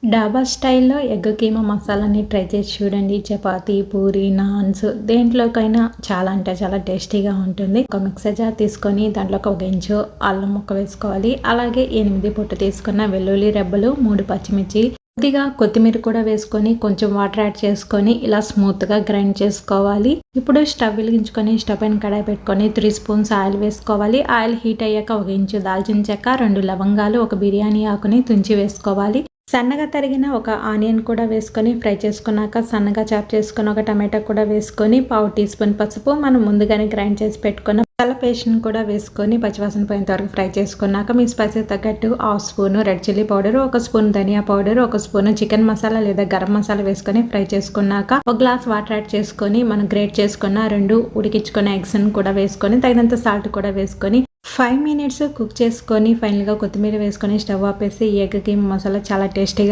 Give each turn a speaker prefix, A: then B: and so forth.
A: డాబా స్టైల్‌లో ఎగ్ కీమా మసాలాని ట్రై చేసి చూడండి. చపాతీ, పూరి, నాన్స్ దేంట్లోకైనా చాలా అంటే చాలా టేస్టీగా ఉంటుంది. ఒక మిక్సర్ జార్ తీసుకొని దాంట్లోకి ఒక ఇంచు అల్లం ముక్క వేసుకోవాలి. అలాగే 8 పొట్టు తీసుకున్న వెల్లుల్లి రెబ్బలు, 3 పచ్చిమిర్చి, కొద్దిగా కొత్తిమీర కూడా వేసుకొని కొంచెం వాటర్ యాడ్ చేసుకొని ఇలా స్మూత్‌గా గ్రైండ్ చేసుకోవాలి. ఇప్పుడు స్టవ్ వెలిగించుకొని స్టవ్ పైన కడాయి పెట్టుకొని 3 స్పూన్స్ ఆయిల్ వేసుకోవాలి. ఆయిల్ హీట్ అయ్యాక ఒక ఇంచు దాల్చిన చెక్క, 2 లవంగాలు, ఒక బిర్యానీ ఆకుని తుంచి వేసుకోవాలి. సన్నగా తరిగిన ఒక ఆనియన్ కూడా వేసుకొని ఫ్రై చేసుకున్నాక సన్నగా చాప్ చేసుకుని ఒక టమాటా కూడా వేసుకొని పావు టీ స్పూన్ పసుపు, మనం ముందుగానే గ్రైండ్ చేసి పెట్టుకున్న మసాలా పేస్ట్ని కూడా వేసుకొని పచ్చివాసన పోయేంత వరకు ఫ్రై చేసుకున్నాక మీ స్పైసీ తగ్గట్టు half spoon red chilli powder, 1 spoon ధనియా పౌడర్, 1 స్పూన్ చికెన్ మసాలా లేదా గరం మసాలా వేసుకొని ఫ్రై చేసుకున్నాక ఒక గ్లాస్ వాటర్ యాడ్ చేసుకొని మనం గ్రేట్ చేసుకున్న 2 ఉడికించుకున్న ఎగ్స్ని కూడా వేసుకొని తగినంత సాల్ట్ కూడా వేసుకొని 5 మినిట్స్ కుక్ చేసుకొని ఫైనల్గా కొత్తిమీర వేసుకొని స్టవ్ ఆపేసి ఈ ఎగ్ కీమా మసాలా చాలా టేస్టీగా